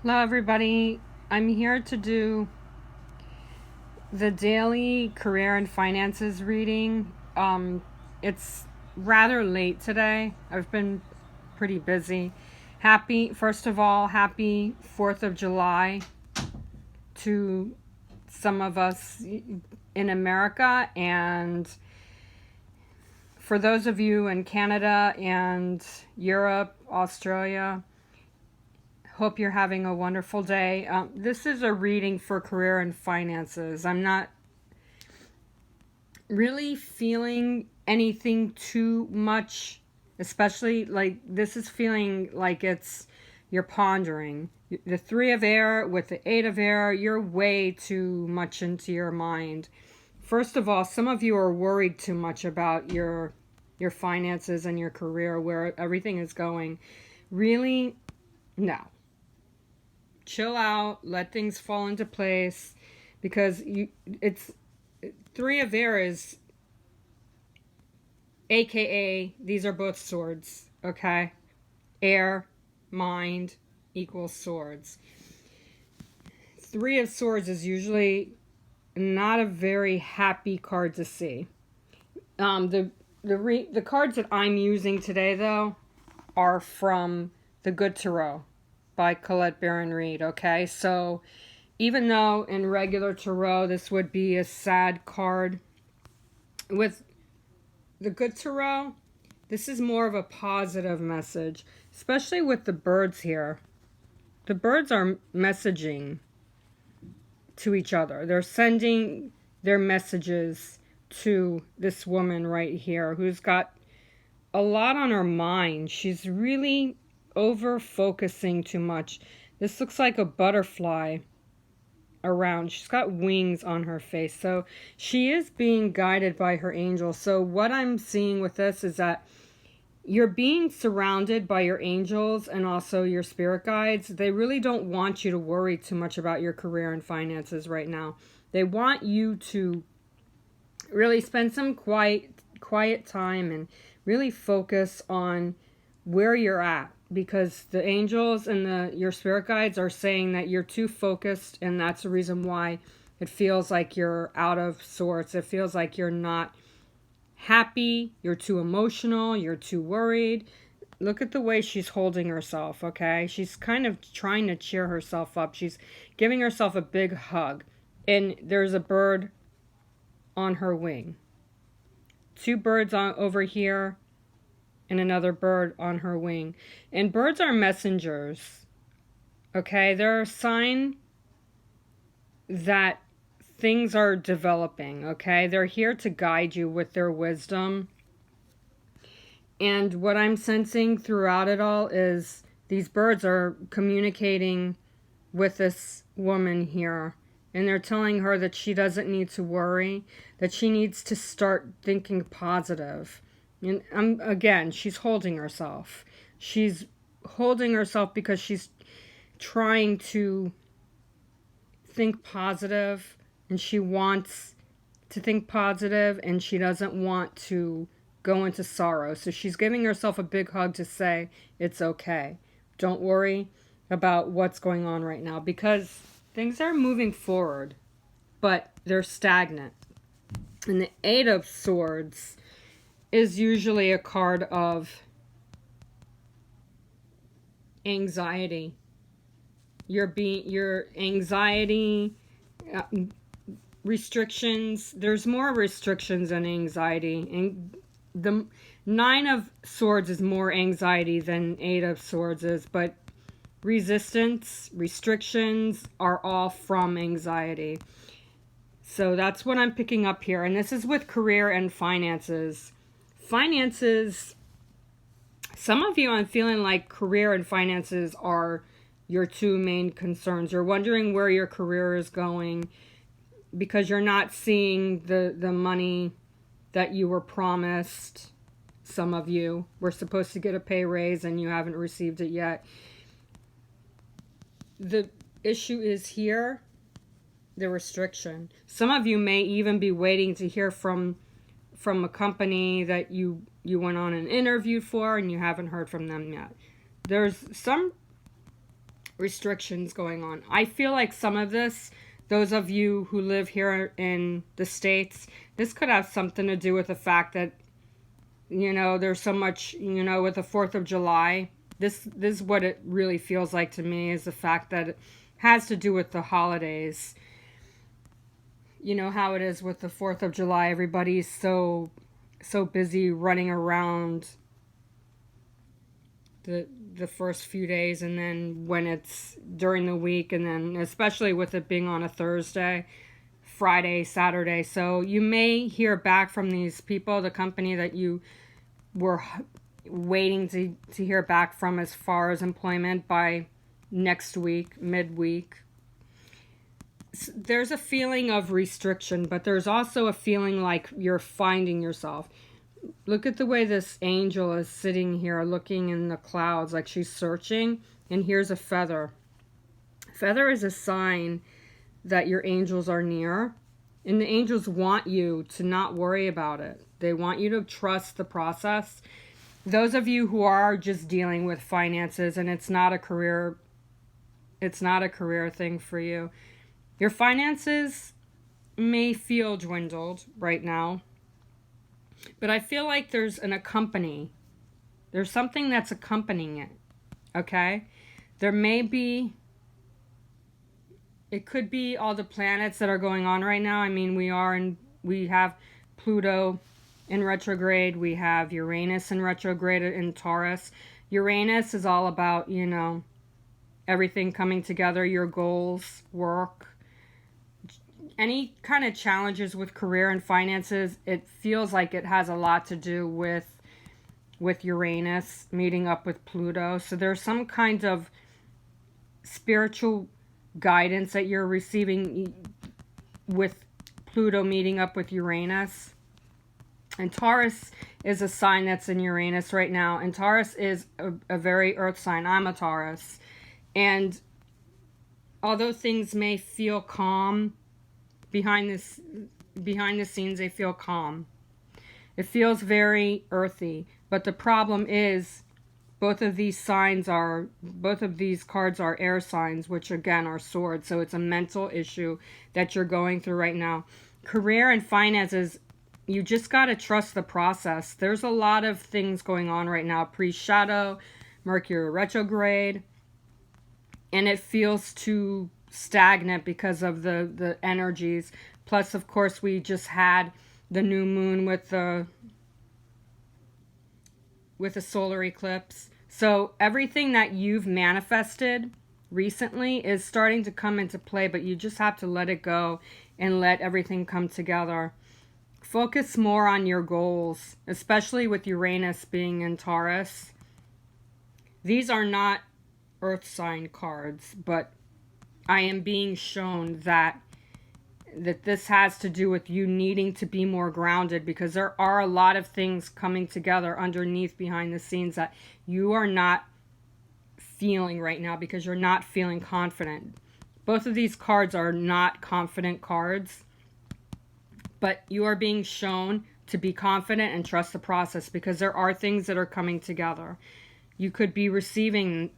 Hello, everybody. I'm here to do the daily career and finances reading. It's rather late today. I've been pretty busy. First of all, happy 4th of July to some of us in America, and for those of you in Canada and Europe, Australia. Hope you're having a wonderful day. This is a reading for career and finances. I'm not really feeling anything too much, especially like this is feeling like you're pondering. The three of air with the eight of air, you're way too much into your mind. First of all, some of you are worried too much about your finances and your career, where everything is going. Really, no. Chill out, let things fall into place, because it's three of air is aka these are both swords, okay? Air, mind equals swords. Three of swords is usually not a very happy card to see. The cards that I'm using today though are from the Good Tarot by Colette Baron-Reid, okay? So even though in regular tarot this would be a sad card, with the Good Tarot, this is more of a positive message, especially with the birds here. The birds are messaging to each other. They're sending their messages to this woman right here who's got a lot on her mind. She's really over focusing too much. This looks like a butterfly around. She's got wings on her face. So she is being guided by her angels. So what I'm seeing with this is that you're being surrounded by your angels and also your spirit guides. They really don't want you to worry too much about your career and finances right now. They want you to really spend some quiet time and really focus on where you're at, because the angels and your spirit guides are saying that you're too focused, and that's the reason why it feels like you're out of sorts. It feels like you're not happy, you're too emotional, you're too worried. Look at the way she's holding herself, okay? She's kind of trying to cheer herself up. She's giving herself a big hug. And there's a bird on her wing. Two birds over here and another bird on her wing. And birds are messengers, okay? They're a sign that things are developing, okay? They're here to guide you with their wisdom. And what I'm sensing throughout it all is these birds are communicating with this woman here. And they're telling her that she doesn't need to worry, that she needs to start thinking positive. And again, she's holding herself. She's holding herself because she's trying to think positive, and she wants to think positive, and she doesn't want to go into sorrow. So she's giving herself a big hug to say, it's okay. Don't worry about what's going on right now, because things are moving forward, but they're stagnant. And the Eight of Swords is usually a card of anxiety. Your anxiety, restrictions. There's more restrictions than anxiety. And the Nine of Swords is more anxiety than Eight of Swords is, but resistance, restrictions are all from anxiety. So that's what I'm picking up here. And this is with career and finances. Finances, some of you, I'm feeling like career and finances are your two main concerns. You're wondering where your career is going because you're not seeing the money that you were promised. Some of you were supposed to get a pay raise and you haven't received it yet. The issue is here, the restriction. Some of you may even be waiting to hear from a company that you went on an interview for and you haven't heard from them yet. There's some restrictions going on. I feel like some of this, those of you who live here in the States, this could have something to do with the fact that, there's so much, with the 4th of July. This is what it really feels like to me, is the fact that it has to do with the holidays. You know how it is with the 4th of July. Everybody's so busy running around the first few days, and then when it's during the week, and then especially with it being on a Thursday, Friday, Saturday. So you may hear back from these people, the company that you were waiting to hear back from as far as employment, by next week, midweek. There's a feeling of restriction, but there's also a feeling like you're finding yourself. Look at the way this angel is sitting here looking in the clouds like she's searching, and here's a feather. Feather is a sign that your angels are near, and the angels want you to not worry about it. They want you to trust the process. Those of you who are just dealing with finances and it's not a career thing for you, your finances may feel dwindled right now, but I feel like there's something that's accompanying it, okay? It could be all the planets that are going on right now. I mean, we have Pluto in retrograde, we have Uranus in retrograde in Taurus. Uranus is all about, everything coming together, your goals, work, any kind of challenges with career and finances. It feels like it has a lot to do with Uranus meeting up with Pluto. So there's some kind of spiritual guidance that you're receiving with Pluto meeting up with Uranus. And Taurus is a sign that's in Uranus right now. And Taurus is a very earth sign. I'm a Taurus. And although things may feel calm, behind the scenes, they feel calm. It feels very earthy. But the problem is, both of these cards are air signs, which again are swords. So it's a mental issue that you're going through right now. Career and finances, you just got to trust the process. There's a lot of things going on right now. Pre-shadow, Mercury retrograde, and it feels too stagnant because of the energies. Plus, of course, we just had the new moon with the solar eclipse. So everything that you've manifested recently is starting to come into play, but you just have to let it go and let everything come together. Focus more on your goals, especially with Uranus being in Taurus. These are not earth sign cards, but I am being shown that this has to do with you needing to be more grounded, because there are a lot of things coming together underneath, behind the scenes, that you are not feeling right now because you're not feeling confident. Both of these cards are not confident cards, but you are being shown to be confident and trust the process, because there are things that are coming together. You could be receiving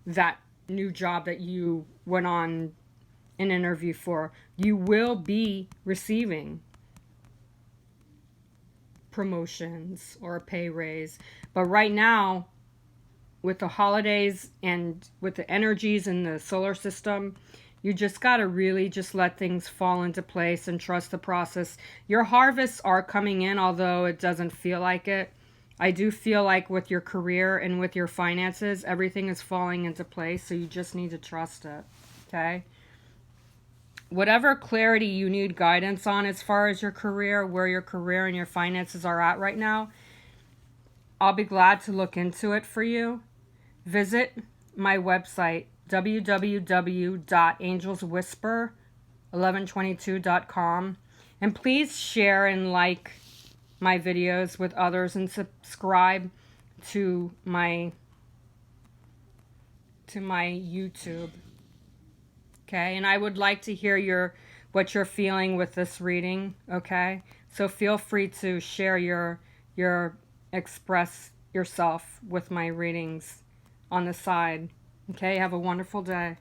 that new job that you went on an interview for. You will be receiving promotions or a pay raise. But right now, with the holidays and with the energies in the solar system, you just got to really just let things fall into place and trust the process. Your harvests are coming in, although it doesn't feel like it. I do feel like with your career and with your finances, everything is falling into place, so you just need to trust it, okay? Whatever clarity you need guidance on as far as your career, where your career and your finances are at right now, I'll be glad to look into it for you. Visit my website, www.angelswhisper1122.com, and please share and like my videos with others and subscribe to my YouTube. Okay, and I would like to hear what you're feeling with this reading, okay? So feel free to share your express yourself with my readings on the side. Okay, have a wonderful day.